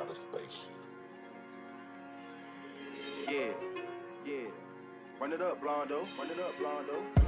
outer space. Yeah, yeah. Run it up, Blondo. Run it up, Blondo.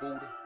Buddha.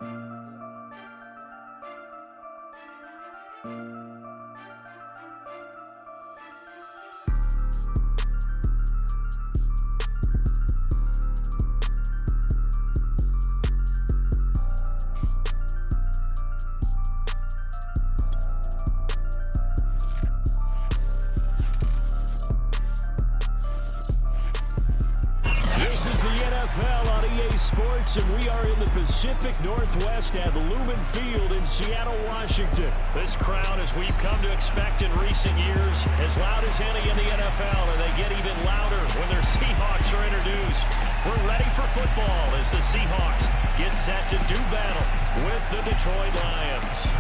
And we are in the Pacific Northwest at Lumen Field in Seattle, Washington. This crowd, as we've come to expect in recent years, as loud as any in the NFL, and they get even louder when their Seahawks are introduced. We're ready for football as the Seahawks get set to do battle with the Detroit Lions.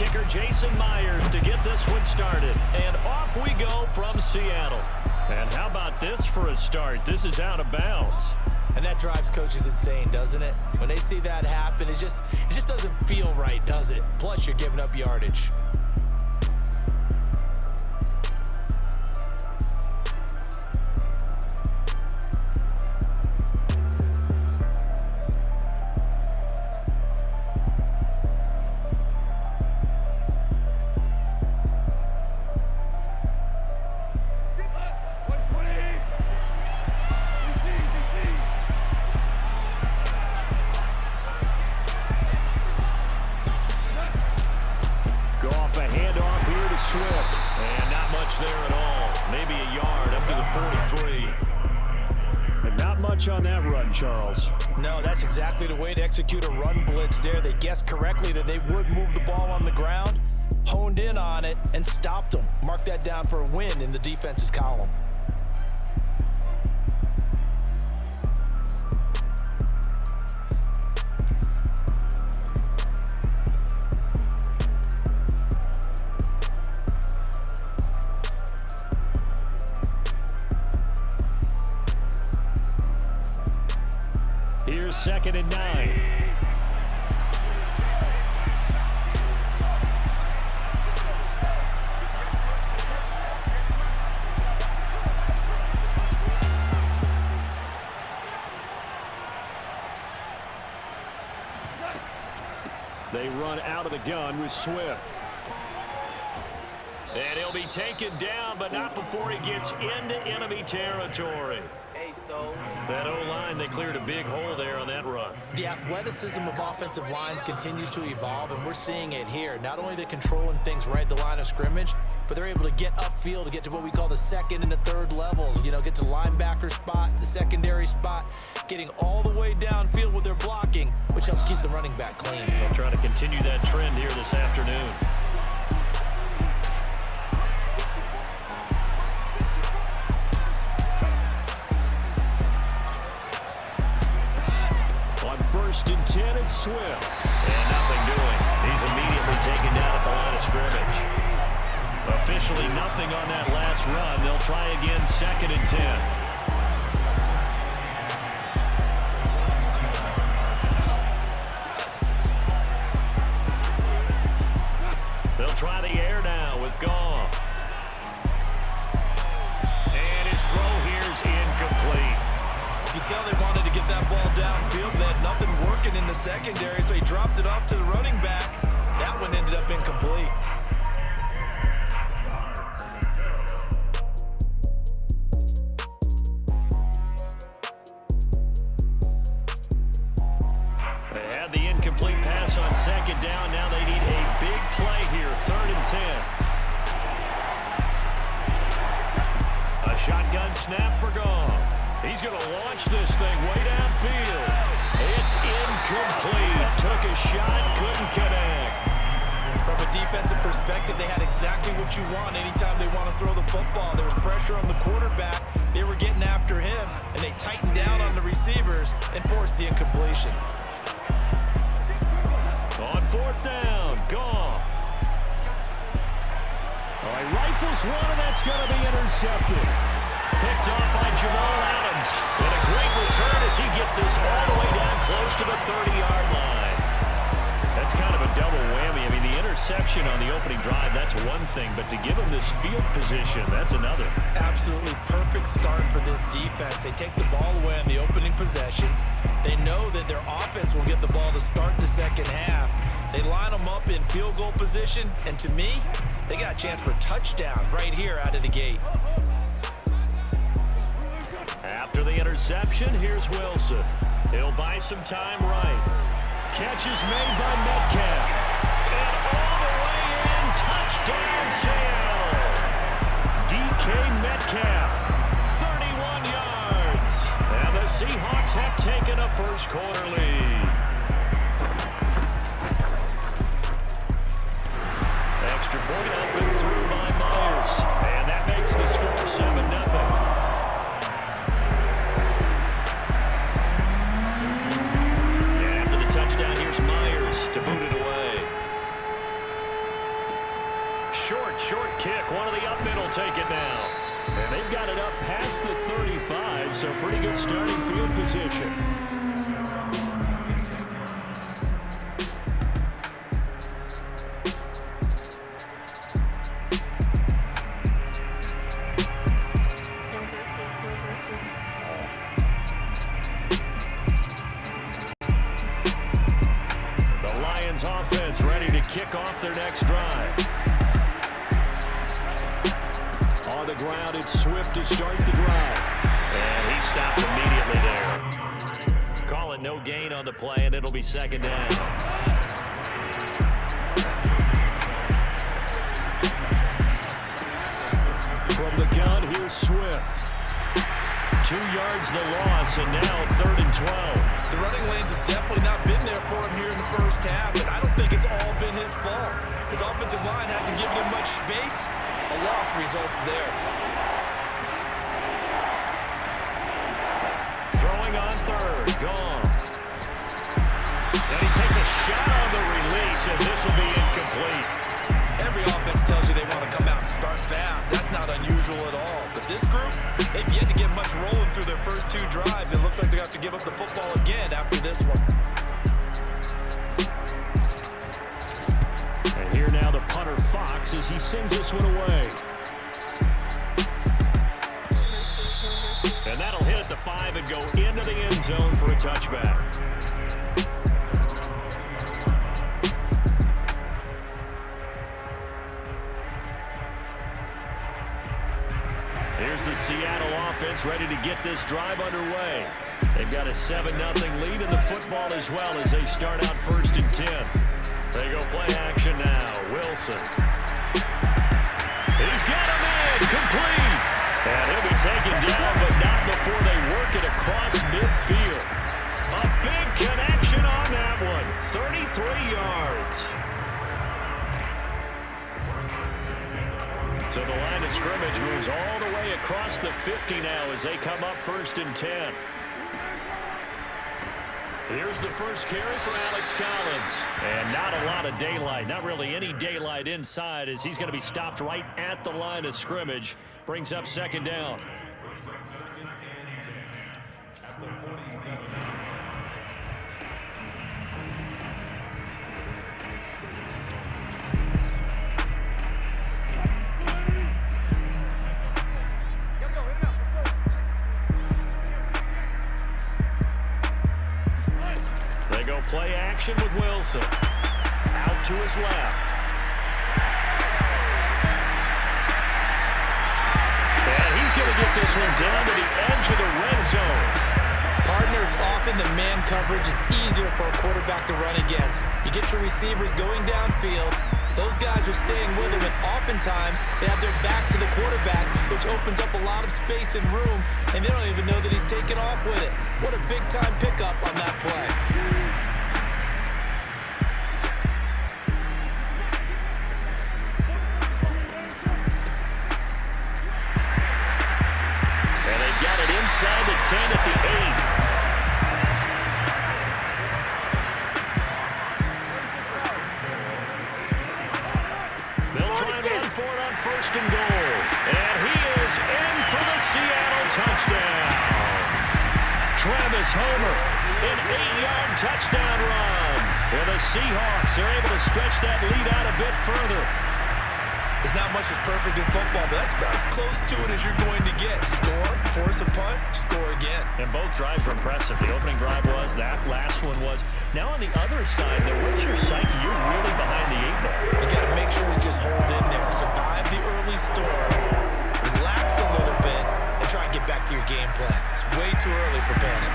kicker Jason Myers to get this one started. And off we go from Seattle. And how about this for a start? This is out of bounds. And that drives coaches insane, doesn't it? When they see that happen, it just doesn't feel right, does it? Plus, you're giving up yardage. On that run, Charles. No, that's exactly the way to execute a run blitz there. They guessed correctly that they would move the ball on the ground, honed in on it, and stopped them. Mark that down for a win in the defense's column. Here's 2nd and 9. They run out of the gun with Swift. And he'll be taken down, but not before he gets into enemy territory. That O-line, they cleared a big hole there on that run. The athleticism of offensive lines continues to evolve, and we're seeing it here. Not only they're controlling things right at the line of scrimmage, but they're able to get upfield to get to what we call the second and the third levels. You know, get to linebacker spot, the secondary spot, getting all the way downfield with their blocking, which helps keep the running back clean. They'll try to continue that trend here this afternoon. First and 10, it's Swift. And nothing doing. He's immediately taken down at the line of scrimmage. Officially nothing on that last run. They'll try again, 2nd and 10. They'll try the air now with Goff. And his throw here's incomplete. You can tell they wanted to get that ball downfield. They had nothing working in the secondary, so he dropped it off to the running back. That one ended up incomplete. They had the incomplete pass on 2nd down. Now they need a big play here, 3rd and 10. A shotgun snap for Goff. He's going to launch this thing way downfield. It's incomplete. Took a shot, couldn't connect. From a defensive perspective, they had exactly what you want anytime they want to throw the football. There was pressure on the quarterback. They were getting after him, and they tightened down on the receivers and forced the incompletion. On 4th down, Goff. All right, rifles one, and that's going to be intercepted. Picked off by Jamal Adams. And a great return as he gets this all the way down close to the 30-yard line. That's kind of a double whammy. I mean, the interception on the opening drive, that's one thing. But to give him this field position, that's another. Absolutely perfect start for this defense. They take the ball away on the opening possession. They know that their offense will get the ball to start the second half. They line them up in field goal position. And to me, they got a chance for a touchdown right here out of the gate. After the interception, here's Wilson. He'll buy some time right. Catch is made by Metcalf. And all the way in, touchdown Seattle. DK Metcalf, 31 yards. And the Seahawks have taken a first quarter lead. Extra point up and through by Myers. And that makes the score 7-0. Touchdown, here's Myers to boot it away. So pretty good starting field position. Offense ready to kick off their next drive. On the ground, it's Swift to start the drive. And he stopped immediately there. Call it no gain on the play, and it'll be second down. From the gun, here's Swift. 2 yards the loss, and now 3rd and 12. The running lanes have definitely not been there for him here in the first half, and I don't think it's all been his fault. His offensive line hasn't given him much space. A loss results there. Throwing on 3rd, gone. And he takes a shot on the release as this will be incomplete. Every offense tells you they want to come out and start fast. That's not unusual at all. But this group, they've yet to get much rolling through their first 2 drives. It looks like they're going to have to give up the football again after this one. And here now the punter Fox as he sends this one away. And that'll hit at the 5 and go into the end zone for a touchback. Here's the Seattle offense ready to get this drive underway. They've got a 7-0 lead in the football as well as they start out 1st and 10. They go play action now. Wilson. He's got him in. Complete. And he'll be taken down, but not before they work it across midfield. A big connection on that one. 33 yards. So the line of scrimmage moves all the way across the 50 now as they come up 1st and 10. Here's the first carry for Alex Collins. And not a lot of daylight, not really any daylight inside as he's going to be stopped right at the line of scrimmage. Brings up 2nd down. Play action with Wilson. Out to his left. And he's going to get this one down to the edge of the red zone. Partner, it's often the man coverage is easier for a quarterback to run against. You get your receivers going downfield. Those guys are staying with him, and oftentimes they have their back to the quarterback, which opens up a lot of space and room, and they don't even know that he's taken off with it. What a big-time pickup on that play. Inside the 10 at the 8. They'll try and run for it on 1st and goal. And he is in for the Seattle touchdown. Travis Homer, an 8-yard touchdown run. And the Seahawks are able to stretch that lead out a bit further. There's not much that's perfect in football, but that's about as close to it as you're going to get. Score, force a punt, score again. And both drives were impressive. The opening drive was, that last one was. Now on the other side, though, what's your psyche? You're really behind the 8 ball. You got to make sure you just hold in there. Survive the early storm, relax a little bit, and try and get back to your game plan. It's way too early for panic.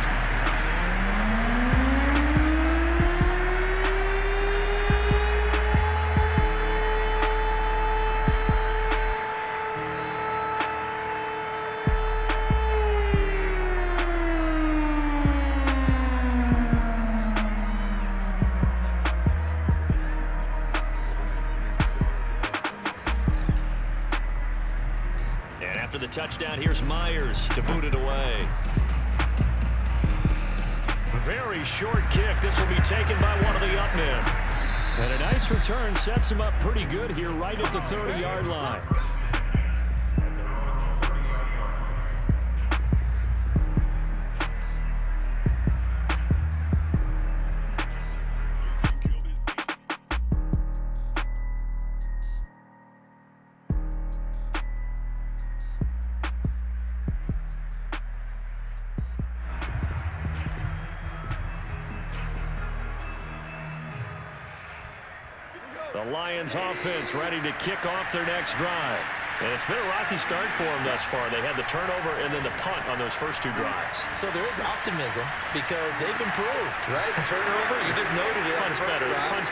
The touchdown, here's Myers to boot it away. Very short kick. This will be taken by one of the up men. And a nice return sets him up pretty good here right at the 30-yard line. The Lions offense ready to kick off their next drive. And it's been a rocky start for them thus far. They had the turnover and then the punt on those first two drives. So there is optimism because they've improved, right? Turnover, you just noted it. Punt's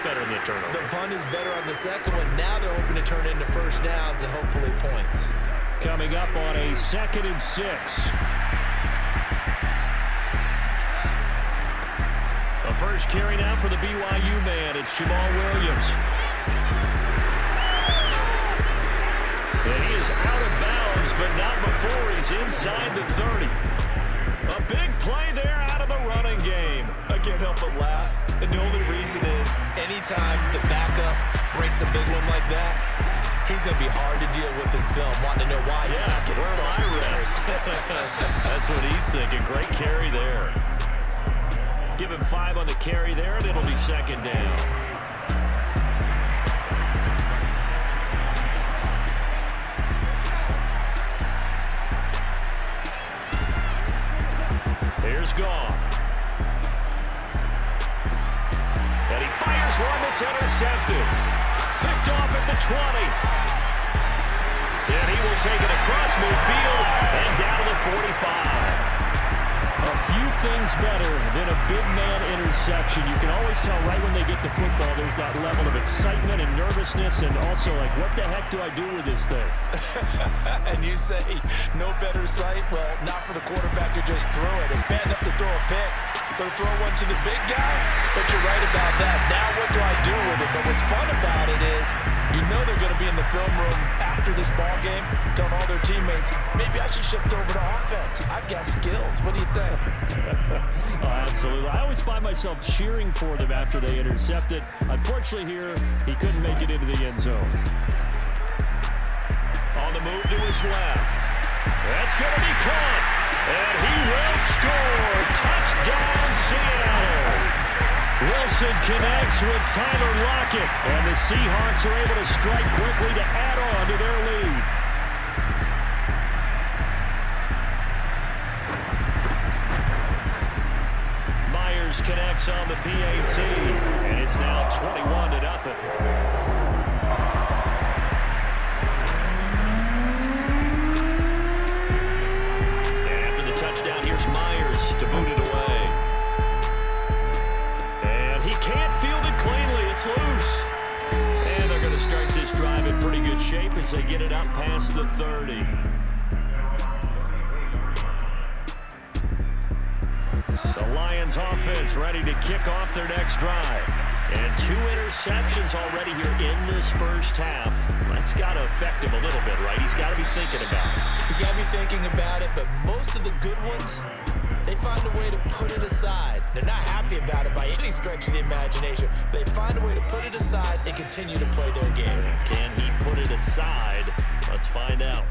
better than the turnover. The punt is better on the second one. Now they're hoping to turn into first downs and hopefully points. Coming up on a 2nd and 6. The first carry now for the BYU man. It's Jamal Williams. And he is out of bounds, but not before he's inside the 30. A big play there out of the running game. I can't help but laugh. And the only reason is anytime the backup breaks a big one like that, he's going to be hard to deal with in film, wanting to know why he's not getting started. That's what he's thinking. Great carry there. Give him 5 on the carry there, and it'll be 2nd down. Here's Goff. And he fires one that's intercepted. Picked off at the 20. And he will take it across midfield and down to the 45. A few things better than a big man interception. You can always tell right when they get the football, there's that level of excitement and nervousness and also like, what the heck do I do with this thing? And you say, no better sight? Well, not for the quarterback who just threw it. It's bad enough to throw a pick. They'll throw one to the big guy, but you're right about that. Now what do I do with it? But what's fun about it is, you know they're going to be in the film room after this ball game, telling all their teammates, maybe I should shift over to offense. I've got skills. What do you think? Oh, absolutely. I always find myself cheering for them after they intercept it. Unfortunately here, he couldn't make it into the end zone. On the move to his left. That's going to be caught. And he will score. Touchdown, Seattle. Wilson connects with Tyler Lockett. And the Seahawks are able to strike quickly to add on to their lead. Myers connects on the PAT. And it's now 21-0. Touchdown, here's Myers to boot it away. And he can't field it cleanly, it's loose. And they're going to start this drive in pretty good shape as they get it up past the 30. The Lions offense ready to kick off their next drive. And 2 interceptions already here in this first half. That's got to affect him a little bit, right? He's got to be thinking about it. He's got to be thinking about it, but most of the good ones, they find a way to put it aside. They're not happy about it by any stretch of the imagination. They find a way to put it aside and continue to play their game. Can he put it aside? Let's find out.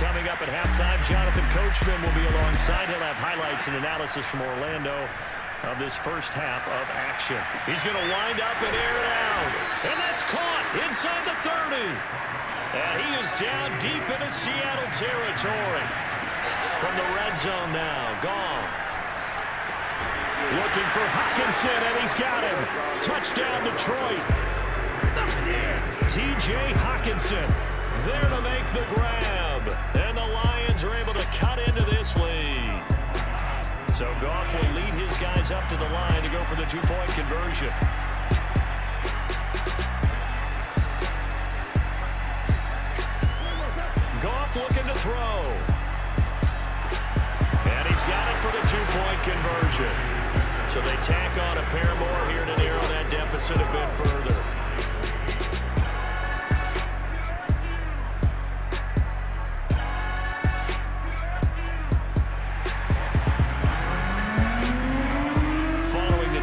Coming up at halftime, Jonathan Coachman will be alongside. He'll have highlights and analysis from Orlando of this first half of action. He's going to wind up and air it out. And that's caught inside the 30. And he is down deep into Seattle territory. From the red zone now, Goff. Looking for Hockenson, and he's got him. Touchdown, Detroit. T.J. Hockenson there to make the grab. And the Lions are able to cut into this lead. So Goff will lead his guys up to the line to go for the 2-point conversion. Goff looking to throw. And he's got it for the 2-point conversion. So they tack on a pair more here to narrow that deficit a bit further.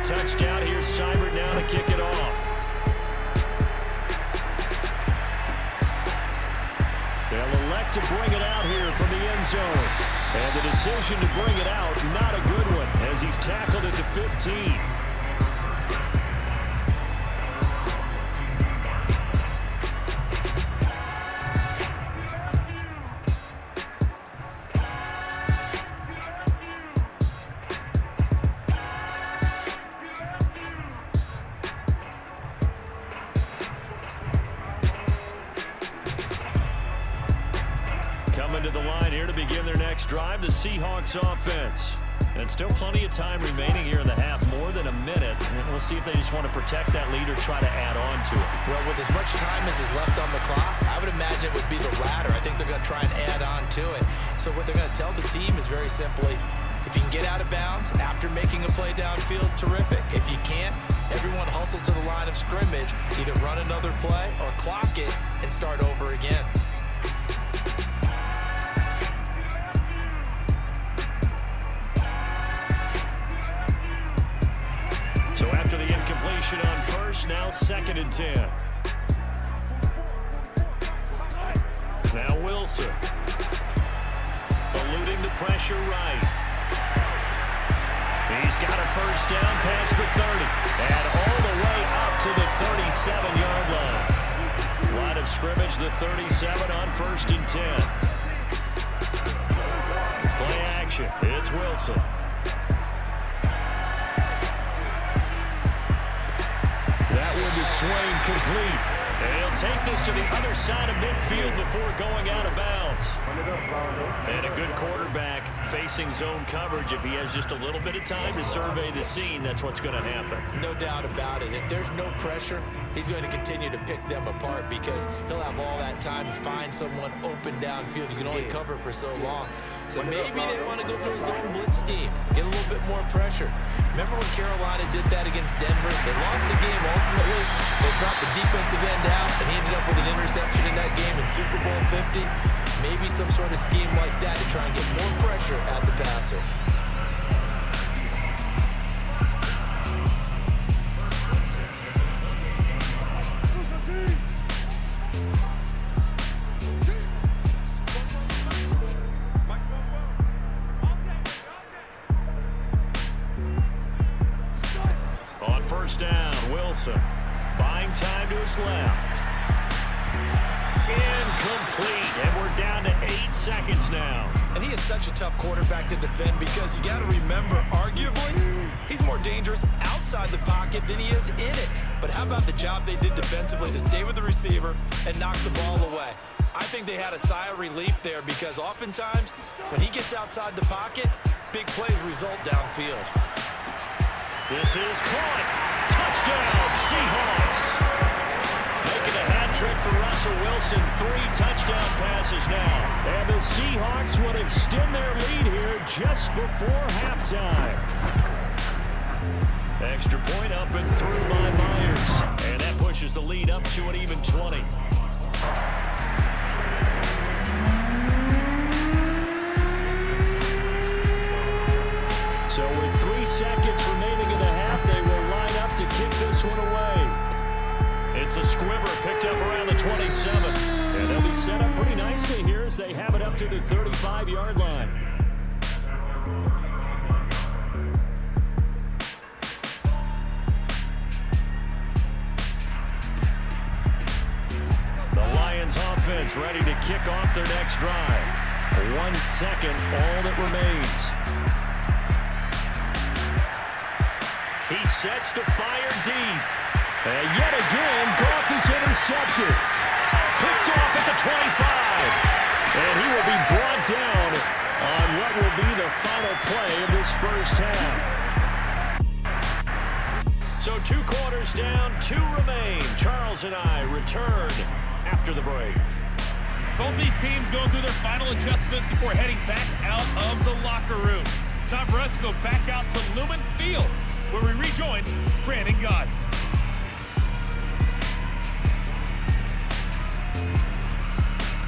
Touchdown, here's Seibert now to kick it off. They'll elect to bring it out here from the end zone. And the decision to bring it out, not a good one, as he's tackled at the 15. here to begin their next drive, the Seahawks offense. And still plenty of time remaining here in the half, more than a minute. And we'll see if they just want to protect that lead or try to add on to it. Well, with as much time as is left on the clock, I would imagine it would be the latter. I think they're going to try and add on to it. So what they're going to tell the team is very simply, if you can get out of bounds after making a play downfield, terrific. If you can't, everyone hustle to the line of scrimmage, either run another play or clock it and start over again. So after the incompletion on first, now 2nd and 10. Now Wilson. Eluding the pressure right. He's got a first down past the 30. And all the way up to the 37-yard line. Line of scrimmage, the 37 on 1st and 10. Play action. It's Wilson. That one to Swain, complete. And he'll take this to the other side of midfield before going out of bounds. Run it up, Blondo. And a good quarterback facing zone coverage. If he has just a little bit of time to survey the scene, that's what's going to happen. No doubt about it. If there's no pressure, he's going to continue to pick them apart because he'll have all that time to find someone open downfield. You can only cover for so long. So maybe they want to go for a zone blitz scheme, get a little bit more pressure. Remember when Carolina did that against Denver? They lost the game ultimately. They dropped the defensive end out, and he ended up with an interception in that game in Super Bowl 50. Maybe some sort of scheme like that to try and get more pressure at the passer. On first down, Wilson buying time to his left. Incomplete, and we're down to 8 seconds now. And he is such a tough quarterback to defend because you got to remember, arguably, he's more dangerous outside the pocket than he is in it. But how about the job they did defensively to stay with the receiver and knock the ball away? I think they had a sigh of relief there because oftentimes when he gets outside the pocket, big plays result downfield. This is caught. Touchdown, Seahawks. Making a hat trick for Russell Wilson. 3 touchdown passes now. And the Seahawks will extend their lead here just before halftime. Extra point up and through by Myers. And that pushes the lead up to an even 20. So with 3 seconds remaining in the half, they will line up to kick this one away. It's a squibber picked up around the 27. And they'll be set up pretty nicely here as they have it up to the 35-yard line. The Lions offense ready to kick off their next drive. 1 second, all that remains. He sets to fire deep. And yet again, Goff is intercepted. Picked off at the 25. And he will be brought down on what will be the final play of this first half. So 2 quarters down, 2 remain. Charles and I return after the break. Both these teams going through their final adjustments before heading back out of the locker room. Time for us to go back out to Lumen Field, where we rejoin Brandon God.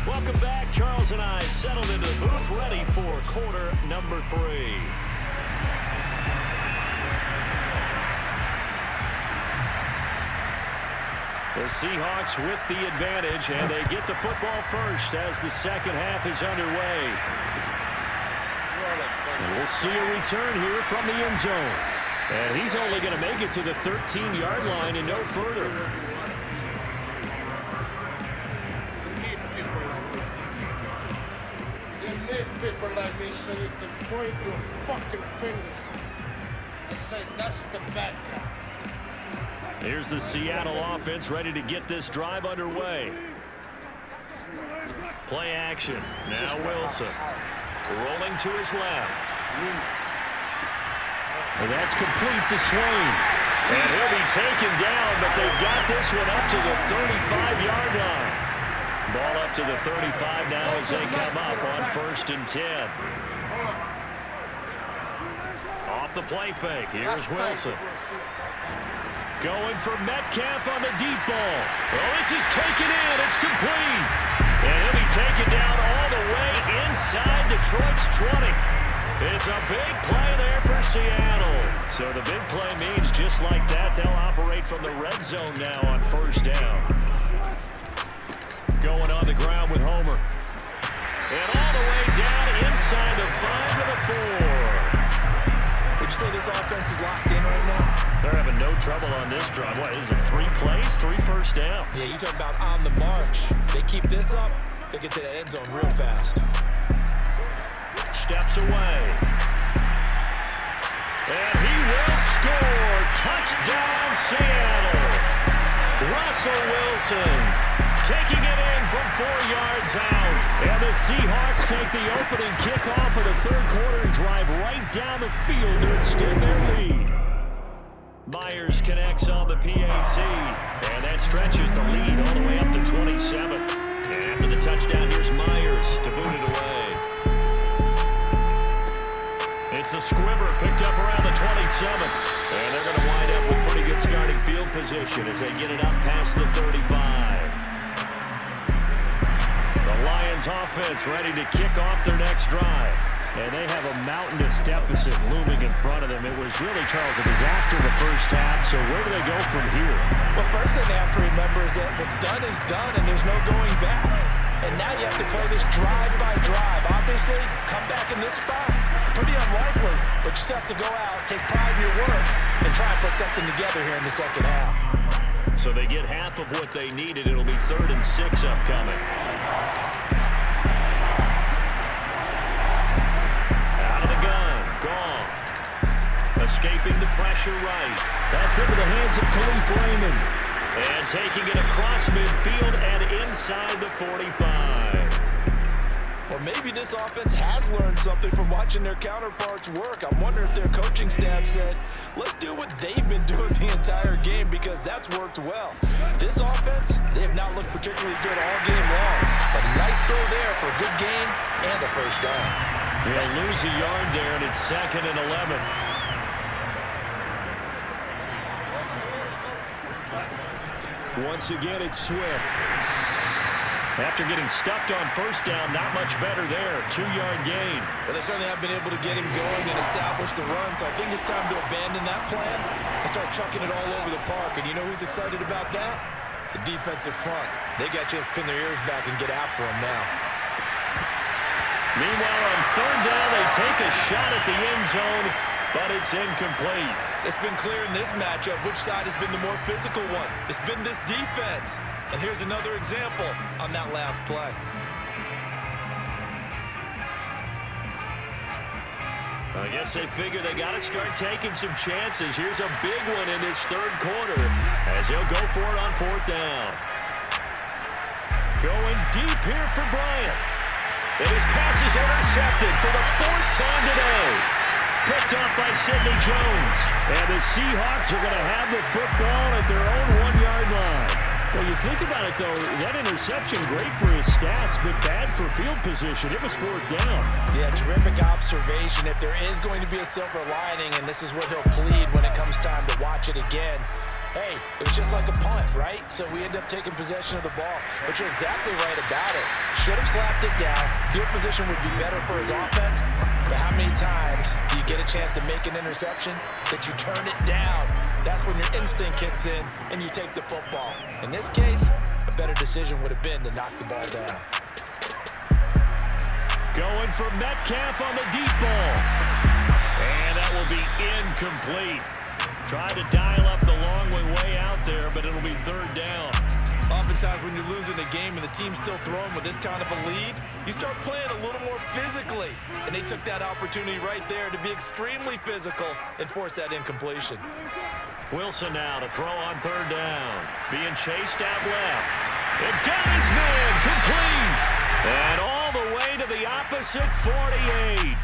Welcome back. Charles and I settled into the booth, ready for quarter number 3. The Seahawks with the advantage, and they get the football first as the second half is underway. And we'll see a return here from the end zone. And he's only going to make it to the 13-yard line and no further. You need people like me so you can point your fucking fingers and say, that's the bad guy. Here's the Seattle offense ready to get this drive underway. Play action. Now Wilson. Rolling to his left. And that's complete to Swain. And he'll be taken down, but they've got this one up to the 35-yard line. Ball up to the 35 now as they come up on 1st and 10. Off the play fake. Here's Wilson. Going for Metcalf on the deep ball. Oh, this is taken in. It's complete. And he'll be taken down all the way inside Detroit's 20. It's a big play there for Seattle. So the big play means just like that, they'll operate from the red zone now on 1st down. Going on the ground with Homer. And all the way down inside the 5 to the 4. Would you say this offense is locked in right now? They're having no trouble on this drive. What, is it 3 plays, 3 first downs? Yeah, you talk about on the march. They keep this up, they get to that end zone real fast. Steps away. And he will score. Touchdown, Seattle. Russell Wilson taking it in from 4 yards out. And the Seahawks take the opening kickoff of the 3rd quarter and drive right down the field to extend their lead. Myers connects on the PAT. And that stretches the lead all the way up to 27. And after the touchdown, here's Myers to boot it away. It's a squibber picked up around the 27. And they're going to wind up with pretty good starting field position as they get it up past the 35. The Lions offense ready to kick off their next drive. And they have a mountainous deficit looming in front of them. It was really, Charles, a disaster in the first half. So where do they go from here? Well, first thing they have to remember is that what's done is done and there's no going back. And now you have to play this drive by drive. Obviously, come back in this spot, pretty unlikely. But you still have to go out, take pride in your work, and try and put something together here in the second half. So they get half of what they needed. It'll be 3rd and 6 upcoming. Out of the gun, Goff. Escaping the pressure right. That's into the hands of Khalif Raymond. And taking it across midfield and inside the 45. Or maybe this offense has learned something from watching their counterparts work. I'm wondering if their coaching staff said, let's do what they've been doing the entire game because that's worked well. This offense, they have not looked particularly good all game long. But a nice throw there for a good gain and a 1st down. He'll lose a yard there, and it's 2nd and 11. Once again, it's Swift. After getting stuffed on 1st down, not much better there. 2-yard gain. Well, they certainly have been able to get him going and establish the run, so I think it's time to abandon that plan and start chucking it all over the park. And you know who's excited about that? The defensive front. They got to just pin their ears back and get after him now. Meanwhile, on 3rd down, they take a shot at the end zone, but it's incomplete. It's been clear in this matchup which side has been the more physical one. It's been this defense. And here's another example on that last play. I guess they figure they got to start taking some chances. Here's a big one in this 3rd quarter as he'll go for it on 4th down. Going deep here for Bryant. And his pass is intercepted for the 4th time today. Picked up by Sidney Jones. And the Seahawks are going to have the football at their own 1-yard line. Well, you think about it, though, that interception, great for his stats, but bad for field position. It was 4th down. Yeah, terrific observation. If there is going to be a silver lining, and this is what he'll plead when it comes time to watch it again, hey, it was just like a punt, right? So we end up taking possession of the ball. But you're exactly right about it. Should have slapped it down. Field position would be better for his offense. But how many times do you get a chance to make an interception that you turn it down? That's when your instinct kicks in and you take the football. In this case, a better decision would have been to knock the ball down. Going for Metcalf on the deep ball. And that will be incomplete. Tried to dial up the long way out there, but it'll be 3rd down. Oftentimes when you're losing a game and the team's still throwing with this kind of a lead, you start playing a little more physically. And they took that opportunity right there to be extremely physical and force that incompletion. Wilson now to throw on 3rd down. Being chased out left. And got his man complete. And all the way to the opposite 48.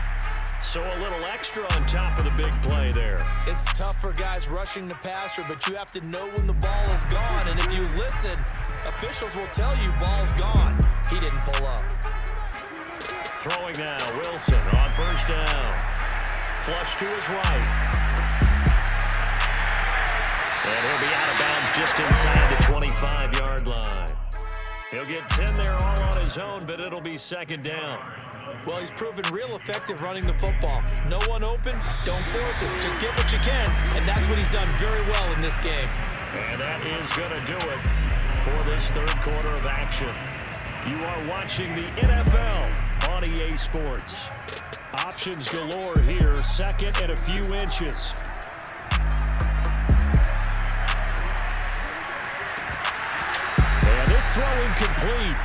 So a little extra on top of the big play there. It's tough for guys rushing the passer, but you have to know when the ball is gone. And if you listen, officials will tell you ball's gone. He didn't pull up. Throwing now, Wilson on first down. Flush to his right. And he'll be out of bounds just inside the 25-yard line. He'll get 10 there all on his own, but it'll be second down. Well, he's proven real effective running the football. No one open, don't force it. Just get what you can, and that's what he's done very well in this game. And that is going to do it for this third quarter of action. You are watching the NFL on EA Sports. Options galore here, second and a few inches. And this throw incomplete.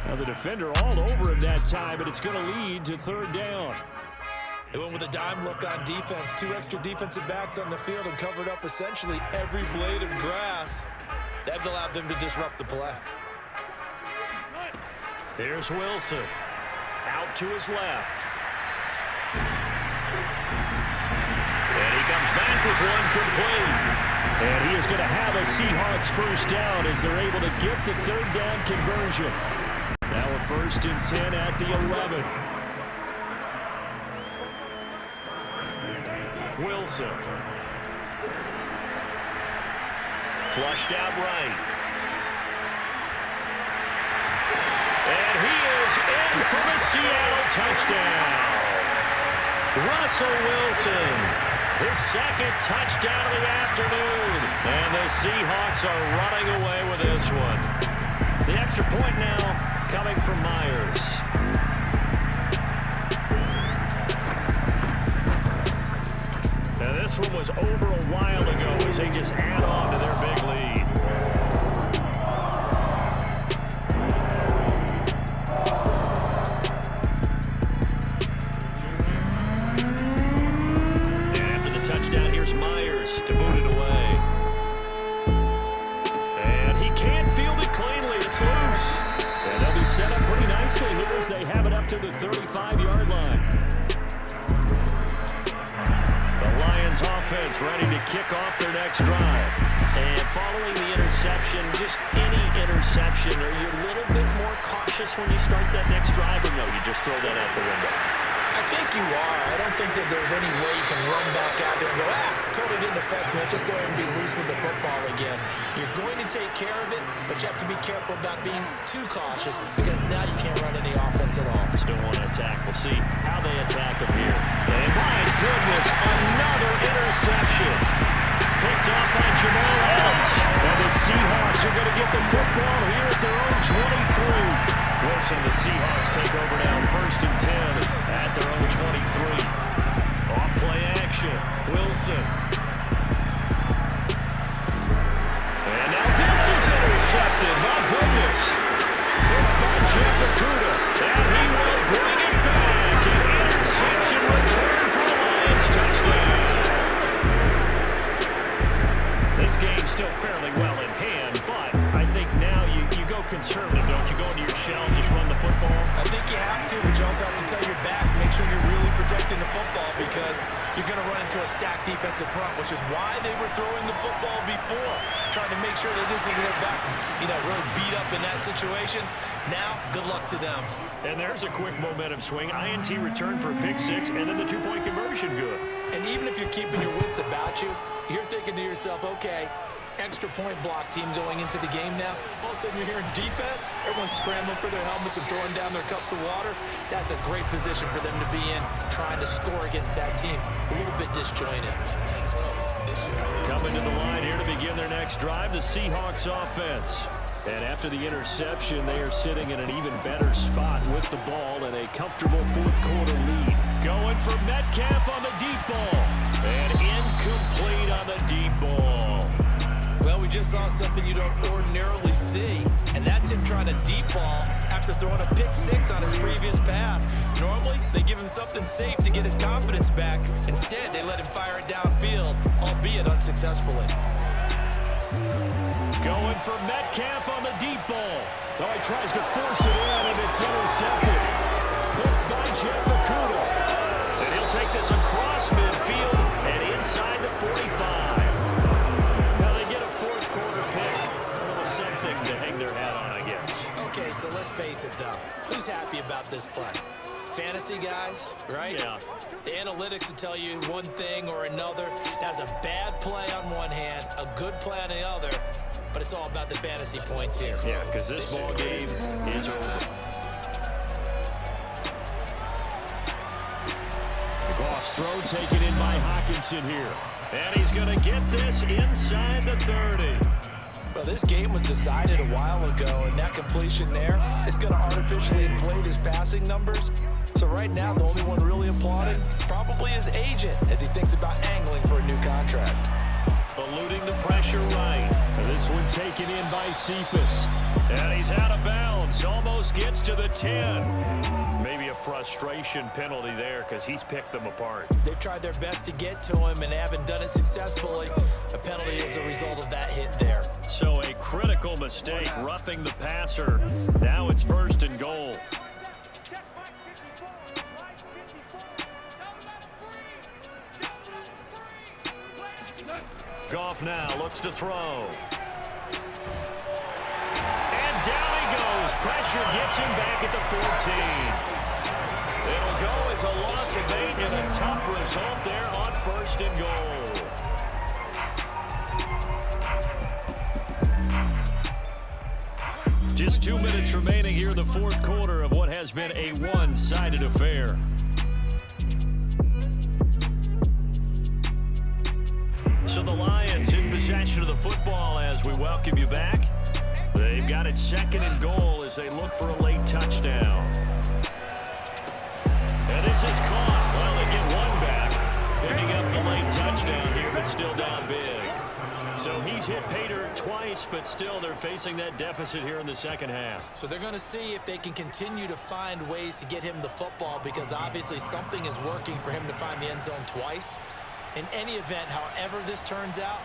Now the defender all over him that time, but it's going to lead to third down. They went with a dime look on defense. 2 extra defensive backs on the field and covered up essentially every blade of grass. That allowed them to disrupt the play. There's Wilson. Out to his left. And he comes back with one complete. And he is going to have a Seahawks first down as they're able to get the third down conversion. Now a 1st and 10 at the 11. Wilson. Flushed out right. And he is in for the Seattle touchdown. Russell Wilson, his second touchdown of the afternoon. And the Seahawks are running away with this one. The extra point now coming from Myers. Now this one was over a while ago as they just add on to their big lead. And after the touchdown, here's Myers to boot it away. And he can't field it cleanly. It's loose. And they'll be set up pretty nicely here as they have it up to the 35-yard line. The Lions offense ready to kick off their next drive. And following the interception, just any interception, are you a little bit more cautious when you start that next drive, or no, you just throw that out the window? I think you are. I don't think that there's any way you can run back out there and go, totally didn't affect me. Let's just go ahead and be loose with the football again. You're going to take care of it, but you have to be careful about being too cautious because now you can't run any offense at all. Still want to attack. We'll see how they attack him here. And my goodness, another interception. Picked off by Jamal Adams. And the Seahawks are going to get the football here at their own 23. Wilson, the Seahawks take over now 1st and 10 at their own 23. Off play action. Wilson. And now this is intercepted. My goodness. Picked by Jeff Okuda. And he will bring it back. An interception return for the Lions. Touchdown. This game's still fairly well in hand, but I think now you go conservative, don't you? Go into your shell and just run the football? I think you have to, but you also have to tell your backs, make sure you're really protecting the football because you're going to run into a stacked defensive front, which is why they were throwing the football before, trying to make sure they just get their backs, really beat up in that situation. Now, good luck to them. And there's a quick momentum swing. INT return for a pick 6, and then the 2-point conversion good. And even if you're keeping your wits about you, you're thinking to yourself, okay, extra point block team going into the game now. All of a sudden you're hearing defense. Everyone's scrambling for their helmets and throwing down their cups of water. That's a great position for them to be in, trying to score against that team. A little bit disjointed. Coming to the line here to begin their next drive, the Seahawks offense. And after the interception, they are sitting in an even better spot with the ball and a comfortable 4th quarter lead. Going for Metcalf on the deep ball. And incomplete on the deep ball. Well, we just saw something you don't ordinarily see, and that's him trying to deep ball after throwing a pick 6 on his previous pass. Normally, they give him something safe to get his confidence back. Instead, they let him fire it downfield, albeit unsuccessfully. Going for Metcalf on the deep ball. Oh, he tries to force it in, and it's intercepted. Picked by Jeff Okudah. And he'll take this across midfield and inside the 45. Now they get a fourth quarter pick. A little something to hang their hat on, I guess. Okay, so let's face it, though. Who's happy about this play? Fantasy guys, right? Yeah. The analytics will tell you one thing or another. That's a bad play on one hand, a good play on the other, but it's all about the fantasy points here. Yeah, because this ball game is over. Goff's throw taken in by Hawkinson here. And he's going to get this inside the 30. Well, this game was decided a while ago, and that completion there is going to artificially inflate his passing numbers. So right now, the only one really applauding probably his agent as he thinks about angling for a new contract. Eluding the pressure right. And this one taken in by Cephas. And he's out of bounds. Almost gets to the 10. Maybe a frustration penalty there because he's picked them apart. They've tried their best to get to him and haven't done it successfully. A penalty is a result of that hit there. So a critical mistake, roughing the passer. Now it's 1st and goal. Goff now looks to throw. And down he goes. Pressure gets him back at the 14. It'll go as a loss of 8 and a tough result there on 1st and goal. Just 2 minutes remaining here in the 4th quarter of what has been a one-sided affair. So the Lions in possession of the football as we welcome you back. They've got it 2nd and goal as they look for a late touchdown. And this is caught. Well, they get one back. Picking up the late touchdown here, but still down big. So he's hit pay dirt twice, but still they're facing that deficit here in the 2nd half. So they're going to see if they can continue to find ways to get him the football, because obviously something is working for him to find the end zone twice. In any event, however this turns out,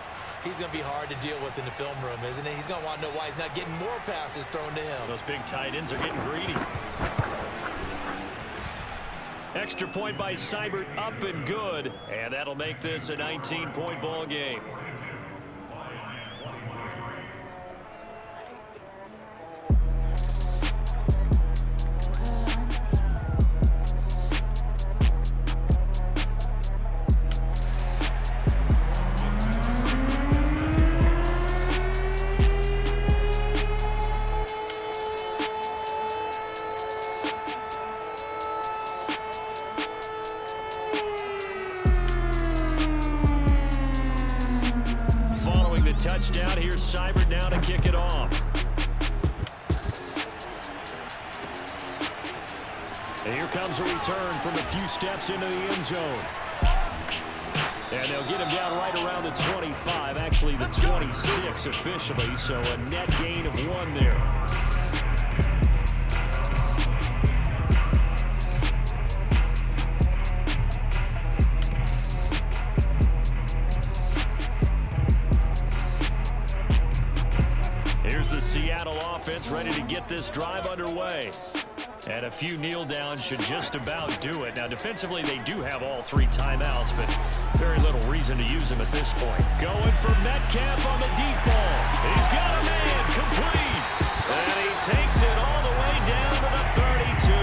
he's going to be hard to deal with in the film room, isn't he? He's going to want to know why he's not getting more passes thrown to him. Those big tight ends are getting greedy. Extra point by Seibert, up and good. And that'll make this a 19-point ball game. Touchdown. Here's Seibert now to kick it off. And here comes a return from a few steps into the end zone. And they'll get him down right around the 25, actually the 26 officially, so a net gain of 1 there. Offense ready to get this drive underway. And a few kneel downs should just about do it. Now defensively they do have all 3 timeouts, but very little reason to use them at this point. Going for Metcalf on the deep ball. He's got a man complete. And he takes it all the way down to the 32.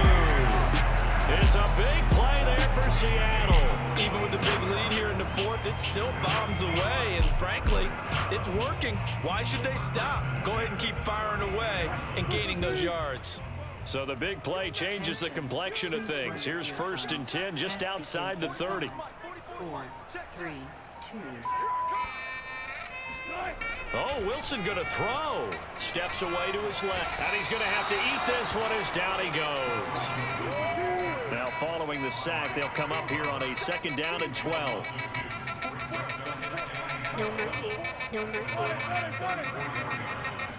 It's a big play there for Seattle. Even with the big lead here in the 4th, it still bombs away, and frankly, it's working. Why should they stop? Go ahead and keep firing away and gaining those yards. So the big play changes the complexion of things. Here's 1st and 10 just outside the 30. 4, 3, 2. Oh, Wilson going to throw. Steps away to his left. And he's going to have to eat this one as down he goes. Now following the sack, they'll come up here on a 2nd down and 12. No mercy. No mercy.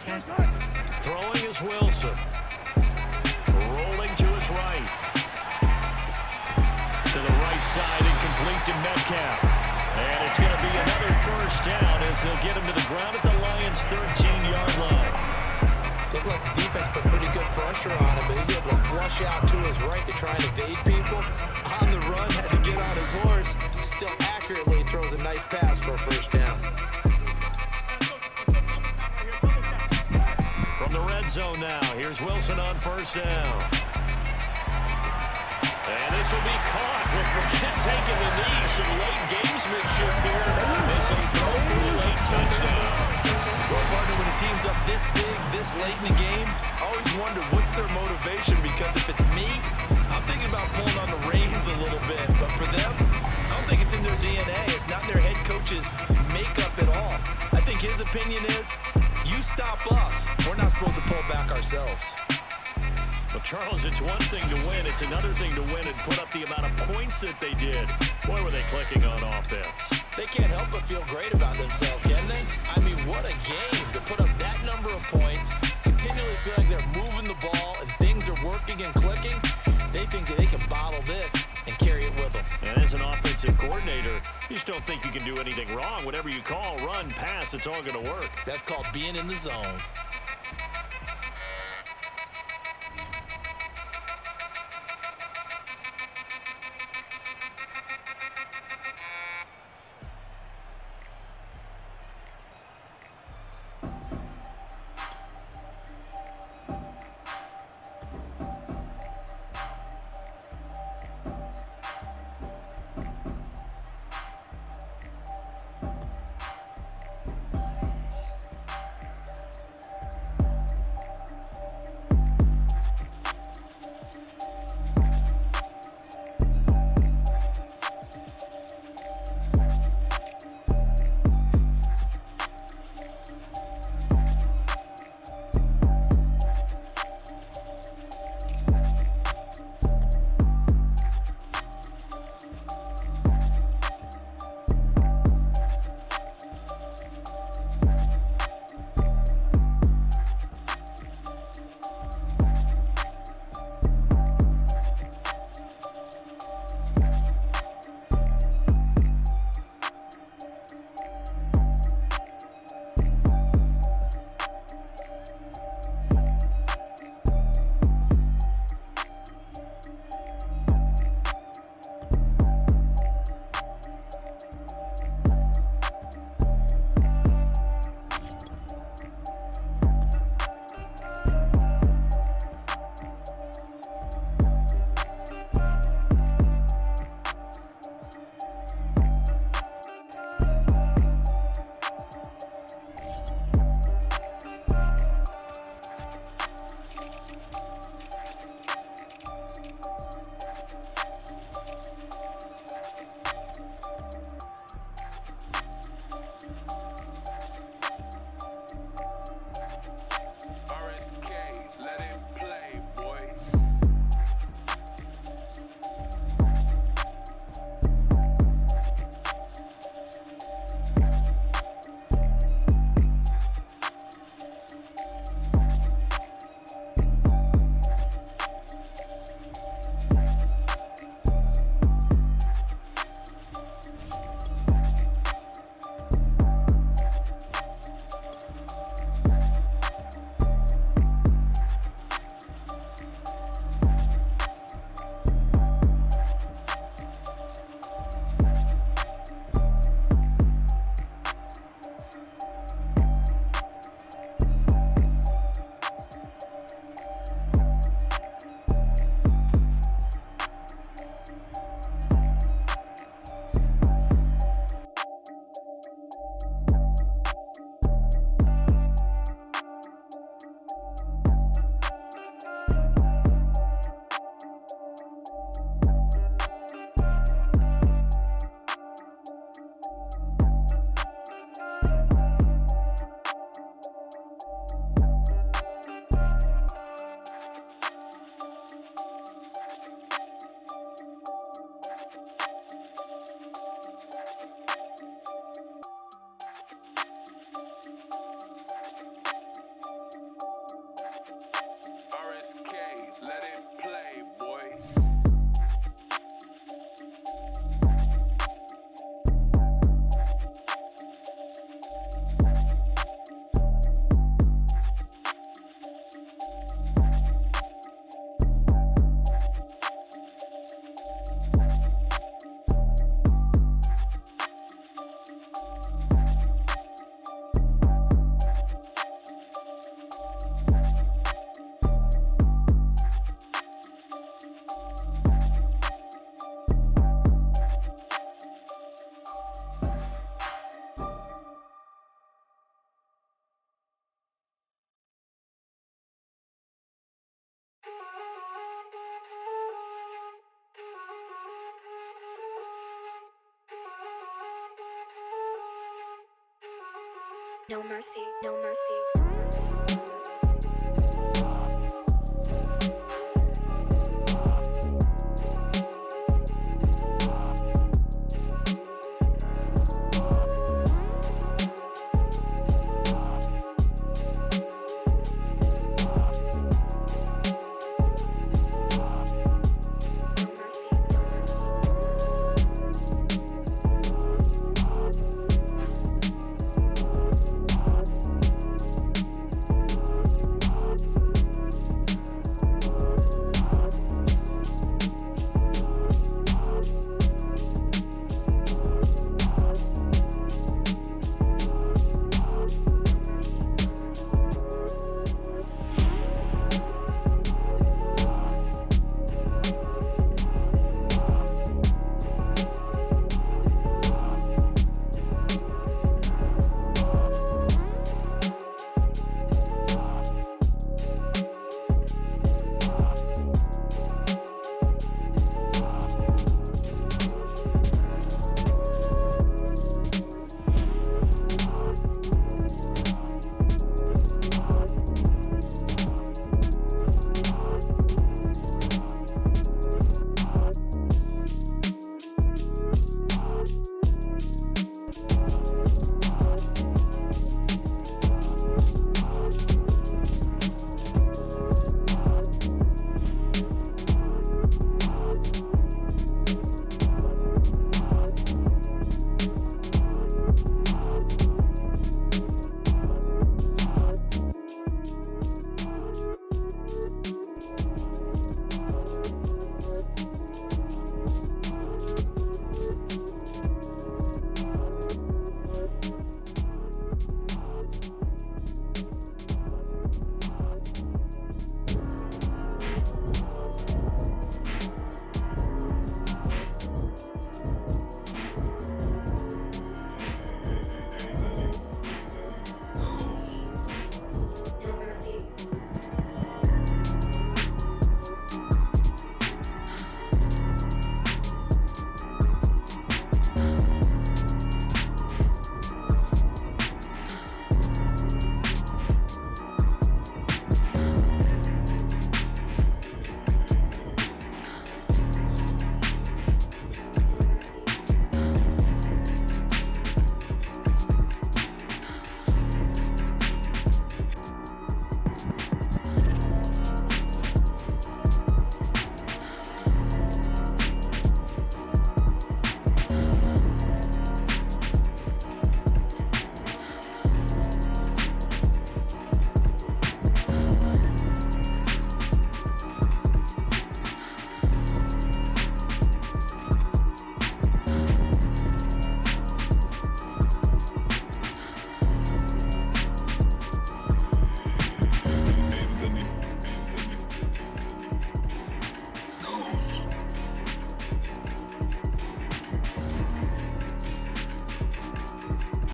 Test. Throwing is Wilson. Rolling to his right. To the right side, incomplete to Metcalf. And it's going to be another 1st down as they'll get him to the ground at the line rush out to his right to try and evade people. On the run, had to get on his horse. Still accurately throws a nice pass for a first down. From the red zone now, here's Wilson on first down. And this will be caught. We'll forget taking the knee. Some late gamesmanship here as they throw for a late touchdown. Well, partner, when a team's up this big, this late in the game, I always wonder what's their motivation, because if it's me, I'm thinking about pulling on the reins a little bit. But for them, I don't think it's in their DNA. It's not in their head coach's makeup at all. I think his opinion is, you stop us. We're not supposed to pull back ourselves. Well, Charles, it's one thing to win. It's another thing to win and put up the amount of points that they did. Boy, were they clicking on offense. They can't help but feel great about themselves, can they? I mean, what a game to put up that number of points, continually feel like they're moving the ball and things are working and clicking. They think that they can bottle this and carry it with them. And as an offensive coordinator, you just don't think you can do anything wrong. Whatever you call, run, pass, it's all going to work. That's called being in the zone. No mercy, no mercy.